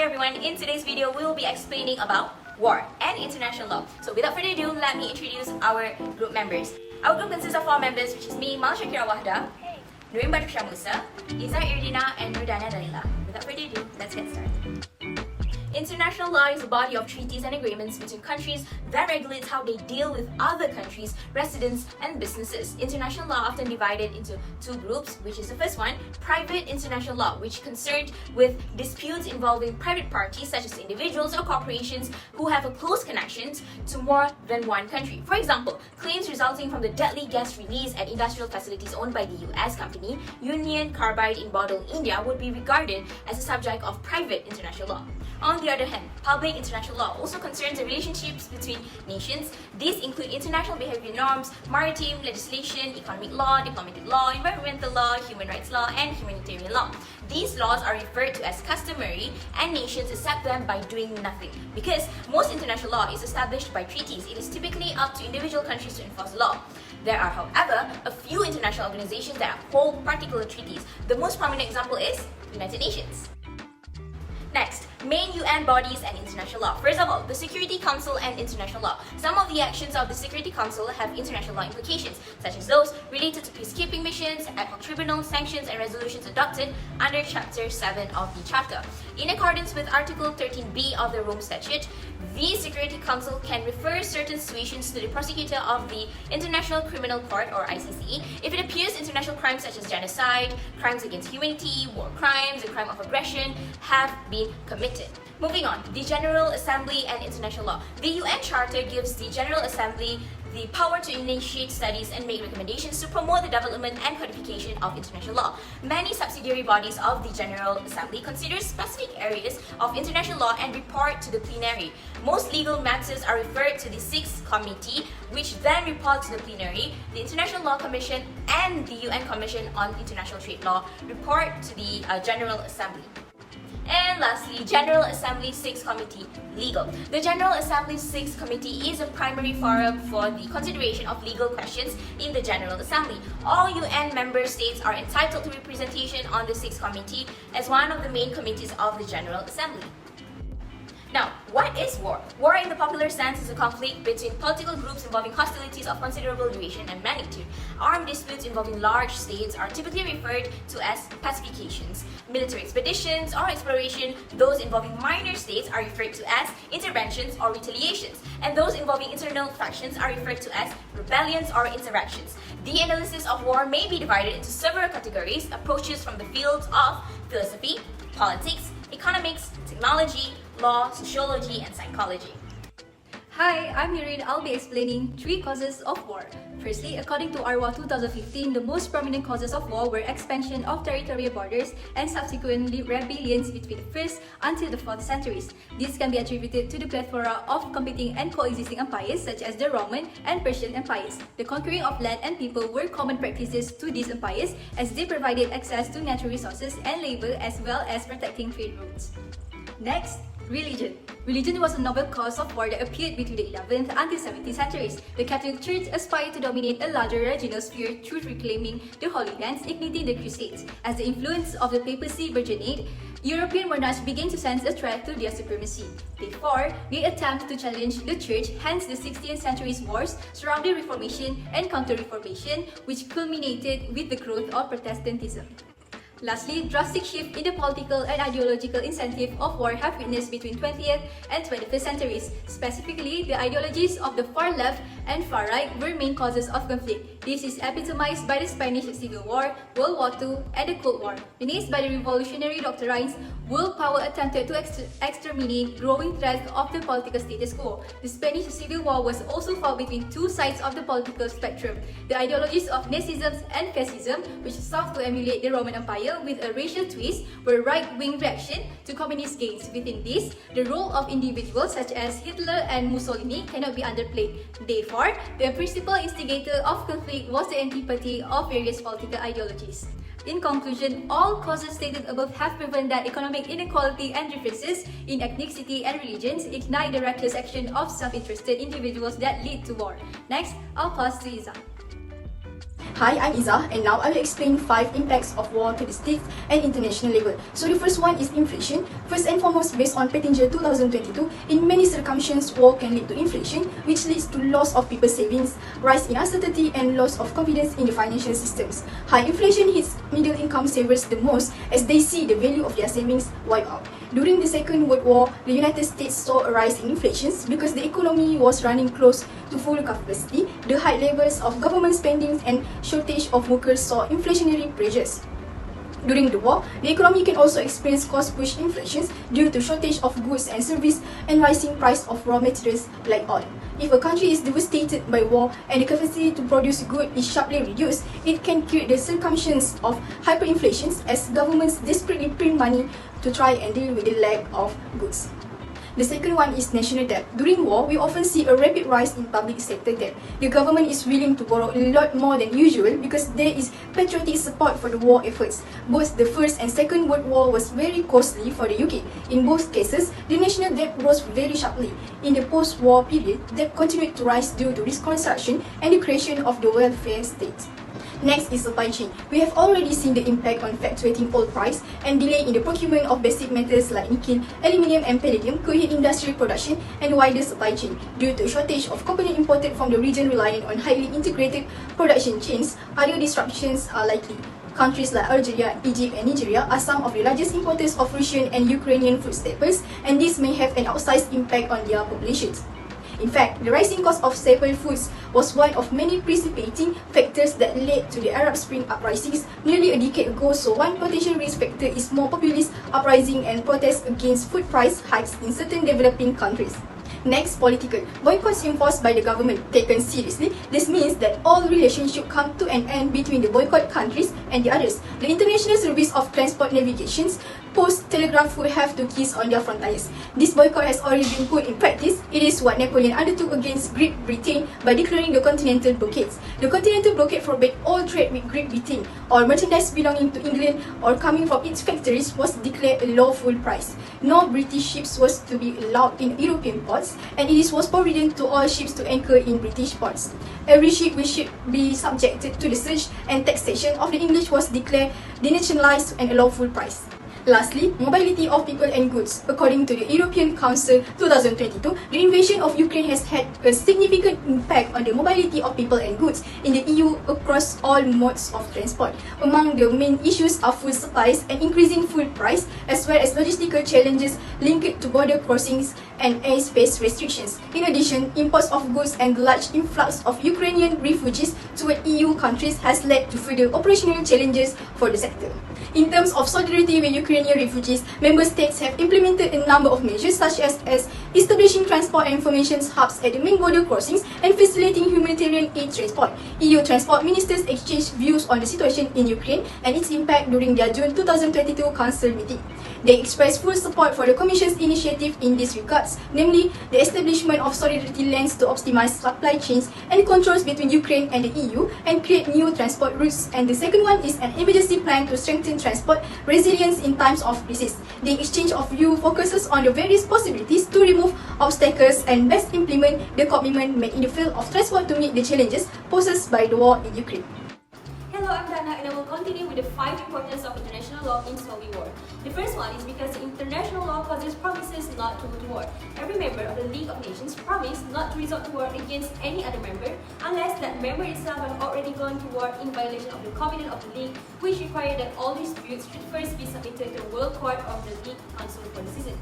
everyone, in today's video we will be explaining about war and international law. So without further ado, let me introduce our group members. Our group consists of 4 members, which is me, Mal Shakira Wahda, Nurim Badr Musa, Izar Irdina, and Nurdana Dalila. Without further ado, let's get started. International law is a body of treaties and agreements between countries that regulates how they deal with other countries, residents, and businesses. International law often divided into 2 groups, which is the first one, private international law, which concerned with disputes involving private parties such as individuals or corporations who have a close connections to more than one country. For example, claims resulting from the deadly gas release at industrial facilities owned by the US company Union Carbide in Bodol, India would be regarded as a subject of private international law. On the other hand, public international law also concerns the relationships between nations. These include international behavior norms, maritime legislation, economic law, diplomatic law, environmental law, human rights law, and humanitarian law. These laws are referred to as customary, and nations accept them by doing nothing. Because most international law is established by treaties, it is typically up to individual countries to enforce the law. There are, however, a few international organizations that uphold particular treaties. The most prominent example is United Nations. Next, main UN bodies and international law. First of all, the Security Council and international law. Some of the actions of the Security Council have international law implications, such as those related to peacekeeping missions, ad hoc tribunals, sanctions, and resolutions adopted under Chapter 7 of the Charter. In accordance with Article 13b of the Rome Statute, the Security Council can refer certain situations to the prosecutor of the International Criminal Court, or ICC, if it appears international crimes such as genocide, crimes against humanity, war crimes, and crime of aggression have been committed. Moving on, the General Assembly and international law. The UN Charter gives the General Assembly the power to initiate studies and make recommendations to promote the development and codification of international law. Many subsidiary bodies of the General Assembly consider specific areas of international law and report to the plenary. Most legal matters are referred to the 6th Committee, which then report to the plenary. The International Law Commission and the UN Commission on International Trade Law report to the General Assembly. And lastly, General Assembly 6th Committee, Legal. The General Assembly 6th Committee is a primary forum for the consideration of legal questions in the General Assembly. All UN member states are entitled to representation on the 6th Committee as one of the main committees of the General Assembly. Now, what is war? War in the popular sense is a conflict between political groups involving hostilities of considerable duration and magnitude. Armed disputes involving large states are typically referred to as pacifications. Military expeditions or exploration, those involving minor states, are referred to as interventions or retaliations, and those involving internal factions are referred to as rebellions or insurrections. The analysis of war may be divided into several categories, approaches from the fields of philosophy, politics, economics, technology, law, sociology, and psychology. Hi, I'm Nurin. I'll be explaining 3 causes of war. Firstly, according to ARWA 2015, the most prominent causes of war were expansion of territorial borders and subsequently rebellions between the 1st until the 4th centuries. This can be attributed to the plethora of competing and coexisting empires such as the Roman and Persian empires. The conquering of land and people were common practices to these empires as they provided access to natural resources and labor as well as protecting trade routes. Next, religion. Religion was a novel cause of war that appeared between the 11th until 17th centuries. The Catholic Church aspired to dominate a larger regional sphere through reclaiming the Holy Lands, igniting the Crusades. As the influence of the papacy burgeoned, European monarchs began to sense a threat to their supremacy. Therefore, they attempted to challenge the Church, hence the 16th century's wars surrounding Reformation and Counter-Reformation, which culminated with the growth of Protestantism. Lastly, drastic shift in the political and ideological incentive of war have witnessed between 20th and 21st centuries. Specifically, the ideologies of the far left and far right were main causes of conflict. This is epitomized by the Spanish Civil War, World War II, and the Cold War. Menaced by the revolutionary doctrines, world power attempted to exterminate growing threats of the political status quo. The Spanish Civil War was also fought between 2 sides of the political spectrum: the ideologies of Nazism and Fascism, which sought to emulate the Roman Empire with a racial twist, were right-wing reaction to communist gains. Within this, the role of individuals such as Hitler and Mussolini cannot be underplayed. Therefore, the principal instigator of conflict was the antipathy of various political ideologies. In conclusion, all causes stated above have proven that economic inequality and differences in ethnicity and religions ignite the reckless action of self-interested individuals that lead to war. Next, I'll pass to Iza. Hi, I'm Izzah, and now I will explain 5 impacts of war to the state and international level. So the first one is inflation. First and foremost, based on Pettinger 2022, in many circumstances, war can lead to inflation, which leads to loss of people's savings, rise in uncertainty, and loss of confidence in the financial systems. High inflation hits middle-income savers the most as they see the value of their savings wipe out. During the Second World War, the United States saw a rise in inflation because the economy was running close to full capacity. The high levels of government spending and shortage of workers saw inflationary pressures. During the war, the economy can also experience cost-push inflations due to shortage of goods and services and rising price of raw materials like oil. If a country is devastated by war and the capacity to produce goods is sharply reduced, it can create the circumstances of hyperinflation as governments desperately print money to try and deal with the lack of goods. The second one is national debt. During war, we often see a rapid rise in public sector debt. The government is willing to borrow a lot more than usual because there is patriotic support for the war efforts. Both the First and Second World War was very costly for the UK. In both cases, the national debt rose very sharply. In the post-war period, debt continued to rise due to reconstruction and the creation of the welfare state. Next is supply chain. We have already seen the impact on fluctuating oil price and delay in the procurement of basic metals like nickel, aluminium and palladium could hit industrial production and wider supply chain. Due to a shortage of components imported from the region reliant on highly integrated production chains, other disruptions are likely. Countries like Algeria, Egypt and Nigeria are some of the largest importers of Russian and Ukrainian food staples, and this may have an outsized impact on their populations. In fact, the rising cost of staple foods was one of many precipitating factors that led to the Arab Spring uprisings nearly a decade ago, so one potential risk factor is more populist uprising and protests against food price hikes in certain developing countries. Next, political. Boycotts enforced by the government taken seriously. This means that all relationships come to an end between the boycott countries and the others. The International Service of Transport Navigation's post-telegraph would have to kiss on their frontiers. This boycott has already been put in practice. It is what Napoleon undertook against Great Britain by declaring the Continental Blockades. The Continental Blockade forbade all trade with Great Britain, or merchandise belonging to England or coming from its factories was declared a lawful price. No British ships was to be allowed in European ports, and it was forbidden to all ships to anchor in British ports. Every ship which should be subjected to the search and taxation of the English was declared denationalized and a lawful price. Lastly, mobility of people and goods. According to the European Council 2022, the invasion of Ukraine has had a significant impact on the mobility of people and goods in the EU across all modes of transport. Among the main issues are food supplies and increasing food price, as well as logistical challenges linked to border crossings and airspace restrictions. In addition, imports of goods and the large influx of Ukrainian refugees toward EU countries has led to further operational challenges for the sector. In terms of solidarity with Ukrainian refugees, member states have implemented a number of measures such as establishing transport and information hubs at the main border crossings and facilitating humanitarian aid transport. EU transport ministers exchanged views on the situation in Ukraine and its impact during their June 2022 Council meeting. They expressed full support for the Commission's initiative in this regards, namely the establishment of solidarity lanes to optimize supply chains and controls between Ukraine and the EU and create new transport routes. And the second one is an emergency plan to strengthen transport resilience in times of crisis. The exchange of view focuses on the various possibilities to remove obstacles and best implement the commitment made in the field of transport to meet the challenges posed by the war in Ukraine. Hello, I'm Dana and I will continue with the 5 importance of international law in solving war. The first one is because the international law causes promises not to go to war. Every member of the League of Nations promised not to resort to war against any other member unless that member itself had already gone to war in violation of the Covenant of the League, which required that all disputes should first be submitted to the World Court of the League Council for decision.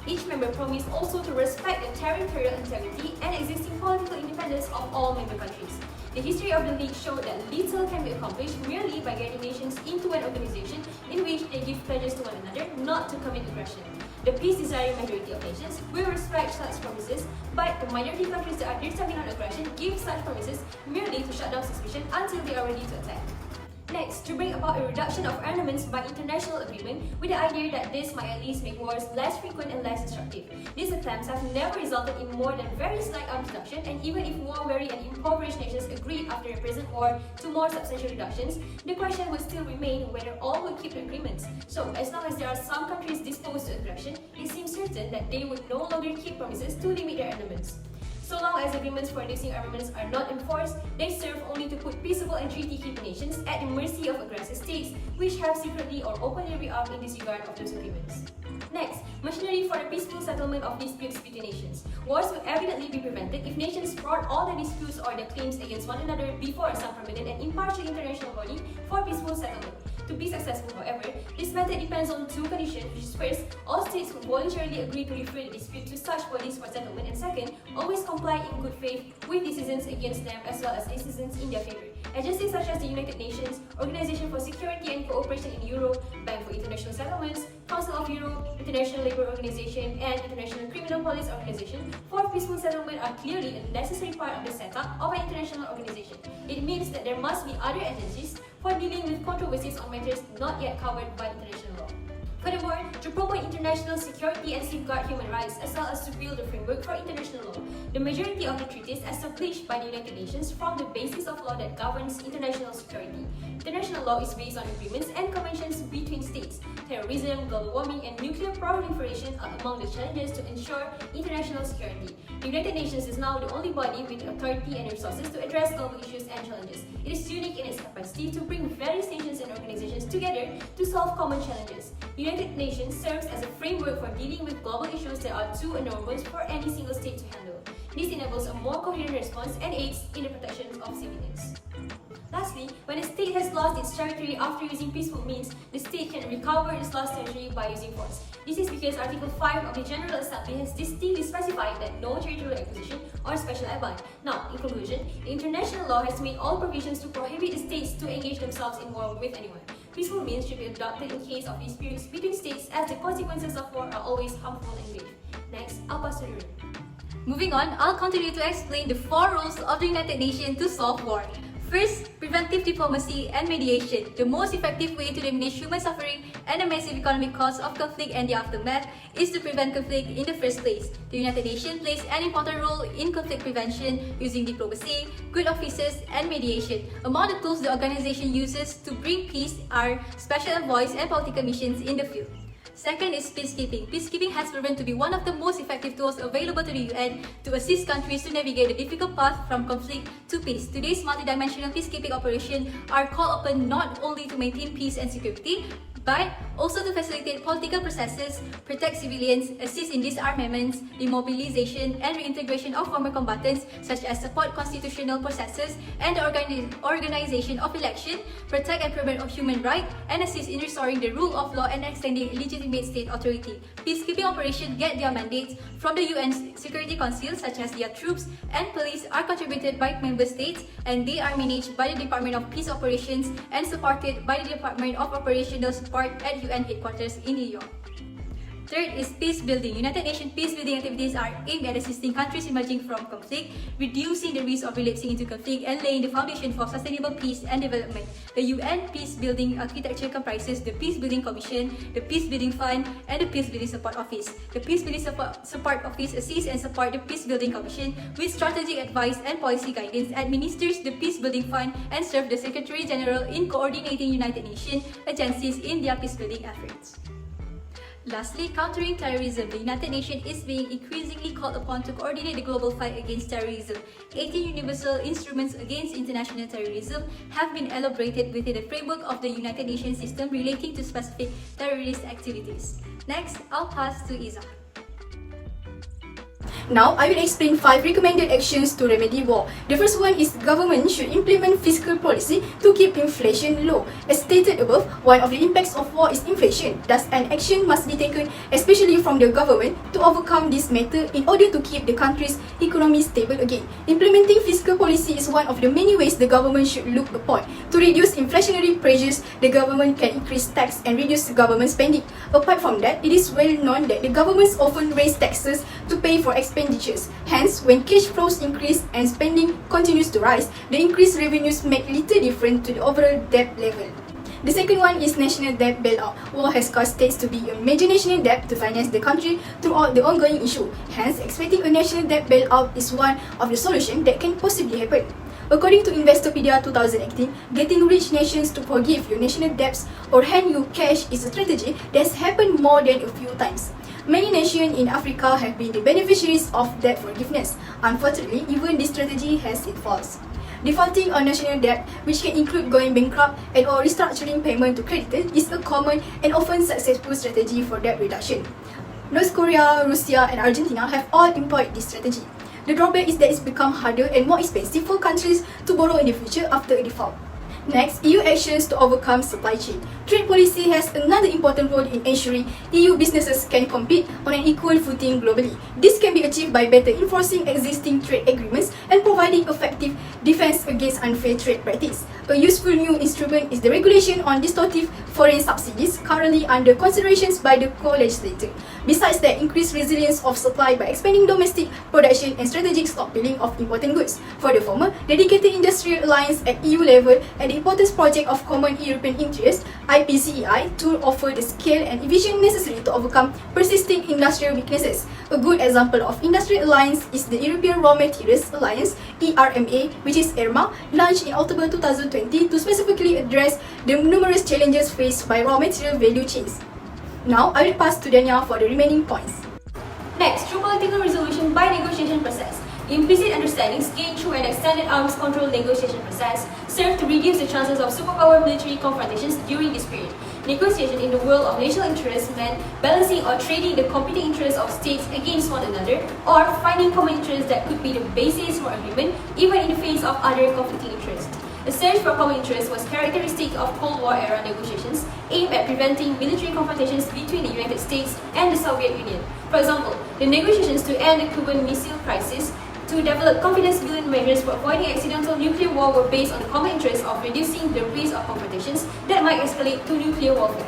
Each member promised also to respect the territorial integrity and existing political independence of all member countries. The history of the League showed that little can be accomplished merely by getting nations into an organization in which they give pledges to one another not to commit aggression. The peace-desiring majority of nations will respect such promises, but the minority countries that are determined on aggression give such promises merely to shut down suspicion until they are ready to attack. Next, to bring about a reduction of armaments by international agreement with the idea that this might at least make wars less frequent and less destructive. These attempts have never resulted in more than very slight arms reduction, and even if war-weary and impoverished nations agreed after the present war to more substantial reductions, the question would still remain whether all would keep the agreements. So, as long as there are some countries disposed to aggression, it seems certain that they would no longer keep promises to limit their armaments. So long as agreements for reducing armaments are not enforced, they serve only to put peaceable and treaty-keeping nations at the mercy of aggressive states, which have secretly or openly re-armed in disregard of those agreements. Next, machinery for the peaceful settlement of disputes between nations. Wars will evidently be prevented if nations brought all the disputes or the claims against one another before some permanent and impartial international body for peaceful settlement. To be successful, however, this method depends on two conditions, which is first, all states who voluntarily agree to refer the dispute to such bodies for settlement, and second, always comply in good faith with decisions against them as well as decisions in their favor. Agencies such as the United Nations, Organization for Security and Cooperation in Europe, Bank for International Settlements, Council of Europe, International Labour Organization, and International Criminal Police Organization for peaceful settlement are clearly a necessary part of the setup of an international organization. It means that there must be other agencies for dealing with controversies on matters not yet covered by international law. Furthermore, to promote international security and safeguard human rights, as well as to build a framework for international law, the majority of the treaties established by the United Nations form the basis of law that governs international security. International law is based on agreements and conventions between states. Terrorism, global warming, and nuclear proliferation are among the challenges to ensure international security. The United Nations is now the only body with the authority and resources to address global issues and challenges. It is unique in its capacity to bring various nations and organizations together to solve common challenges. The United Nations serves as a framework for dealing with global issues that are too enormous for any single state to handle. This enables a more coherent response and aids in the protection of civilians. Lastly, when a state has lost its territory after using peaceful means, the state can recover its lost territory by using force. This is because Article 5 of the General Assembly has distinctly specified that no territorial acquisition or special advance. Now, in conclusion, international law has made all provisions to prohibit the states to engage themselves in war with anyone. Peaceful means should be adopted in case of disputes between states, as the consequences of war are always harmful and grave. Next, I'll pass to Nurul. Moving on, I'll continue to explain the 4 roles of the United Nations to solve war. First, preventive diplomacy and mediation. The most effective way to diminish human suffering and the massive economic costs of conflict and the aftermath is to prevent conflict in the first place. The United Nations plays an important role in conflict prevention using diplomacy, good offices, and mediation. Among the tools the organization uses to bring peace are special envoys and political missions in the field. Second is peacekeeping. Peacekeeping has proven to be one of the most effective tools available to the UN to assist countries to navigate the difficult path from conflict to peace. Today's multidimensional peacekeeping operations are called upon not only to maintain peace and security, but also to facilitate political processes, protect civilians, assist in disarmaments, demobilization, and reintegration of former combatants, such as support constitutional processes and the organization of election, protect and promote human rights, and assist in restoring the rule of law and extending legitimate state authority. Peacekeeping operations get their mandates from the UN Security Council, such as their troops and police are contributed by member states, and they are managed by the Department of Peace Operations and supported by the Department of Operational Support at UN headquarters in New York. Third is peace building. United Nations peace building activities are aimed at assisting countries emerging from conflict, reducing the risk of relapsing into conflict, and laying the foundation for sustainable peace and development. The UN peace building architecture comprises the Peace Building Commission, the Peace Building Fund, and the Peace Building Support Office. The Peace Building Support Office assists and supports the Peace Building Commission with strategic advice and policy guidance, administers the Peace Building Fund, and serves the Secretary General in coordinating United Nations agencies in their peace building efforts. Lastly, countering terrorism. The United Nations is being increasingly called upon to coordinate the global fight against terrorism. 18 universal instruments against international terrorism have been elaborated within the framework of the United Nations system relating to specific terrorist activities. Next, I'll pass to Iza. Now, I will explain 5 recommended actions to remedy war. The first one is government should implement fiscal policy to keep inflation low. As stated above, one of the impacts of war is inflation. Thus, an action must be taken, especially from the government, to overcome this matter in order to keep the country's economy stable again. Implementing fiscal policy is one of the many ways the government should look upon. To reduce inflationary pressures, the government can increase tax and reduce government spending. Apart from that, it is well known that the governments often raise taxes to pay for expenditures. Hence, when cash flows increase and spending continues to rise, the increased revenues make little difference to the overall debt level. The second one is national debt bailout. War has caused states to be a major national debt to finance the country throughout the ongoing issue. Hence, expecting a national debt bailout is one of the solutions that can possibly happen. According to Investopedia 2018, getting rich nations to forgive your national debts or hand you cash is a strategy that's happened more than a few times. Many nations in Africa have been the beneficiaries of debt forgiveness. Unfortunately, even this strategy has its faults. Defaulting on national debt, which can include going bankrupt and or restructuring payment to creditors, is a common and often successful strategy for debt reduction. North Korea, Russia, and Argentina have all employed this strategy. The drawback is that it's become harder and more expensive for countries to borrow in the future after a default. Next, EU actions to overcome supply chain. Trade policy has another important role in ensuring EU businesses can compete on an equal footing globally. This can be achieved by better enforcing existing trade agreements and providing effective defense against unfair trade practice. A useful new instrument is the regulation on distortive foreign subsidies, currently under considerations by the co-legislator. Besides that, increased resilience of supply by expanding domestic production and strategic stockpiling of important goods. For the former, dedicated industrial alliance at EU level and the importance project of Common European Interest (IPCEI) to offer the scale and vision necessary to overcome persisting industrial weaknesses. A good example of industrial alliance is the European Raw Materials Alliance (ERMA), which is ERMA, launched in October 2020 to specifically address the numerous challenges faced by raw material value chains. Now, I will pass to Dania for the remaining points. Next, through political resolution by negotiation process. Implicit understandings gained through an extended arms control negotiation process serve to reduce the chances of superpower military confrontations during this period. Negotiation in the world of national interests meant balancing or trading the competing interests of states against one another, or finding common interests that could be the basis for agreement even in the face of other conflicting interests. The search for common interest was characteristic of Cold War era negotiations aimed at preventing military confrontations between the United States and the Soviet Union. For example, the negotiations to end the Cuban Missile Crisis, to develop confidence-building measures for avoiding accidental nuclear war were based on the common interest of reducing the risk of confrontations that might escalate to nuclear warfare.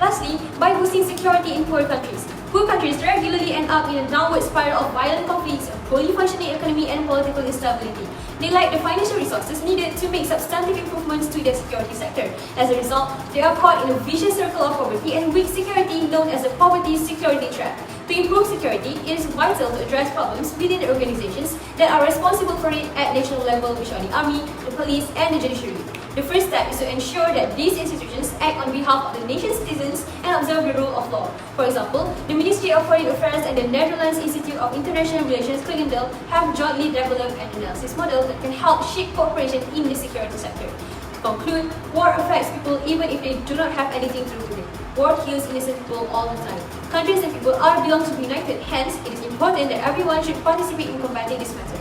Lastly, by boosting security in poor countries. Poor countries regularly end up in a downward spiral of violent conflicts, a poorly functioning economy, and political instability. They lack the financial resources needed to make substantive improvements to their security sector. As a result, they are caught in a vicious circle of poverty and weak security known as the poverty-security trap. To improve security, it is vital to address problems within the organizations that are responsible for it at national level, which are the army, the police, and the judiciary. The first step is to ensure that these institutions act on behalf of the nation's citizens and observe the rule of law. For example, the Ministry of Foreign Affairs and the Netherlands Institute of International Relations Clegendale have jointly developed an analysis model that can help shape cooperation in the security sector. To conclude, war affects people even if they do not have anything to do with it. War kills innocent people all the time. Countries and people are belong to be united, hence it is important that everyone should participate in combating this matter.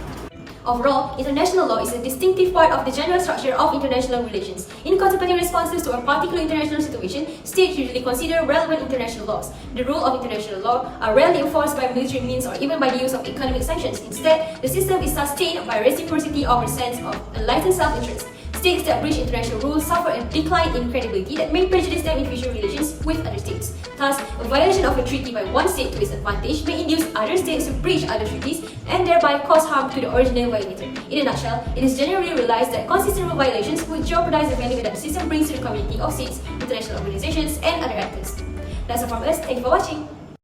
Overall, international law is a distinctive part of the general structure of international relations. In contemplating responses to a particular international situation, states usually consider relevant international laws. The rules of international law are rarely enforced by military means or even by the use of economic sanctions. Instead, the system is sustained by reciprocity or a sense of enlightened self-interest. States that breach international rules suffer a decline in credibility that may prejudice their individual relations with other states. Thus, a violation of a treaty by one state to its advantage may induce other states to breach other treaties and thereby cause harm to the original violator. In a nutshell, it is generally realized that consistent rule violations would jeopardize the benefit that the system brings to the community of states, international organizations, and other actors. That's all from us. Thank you for watching.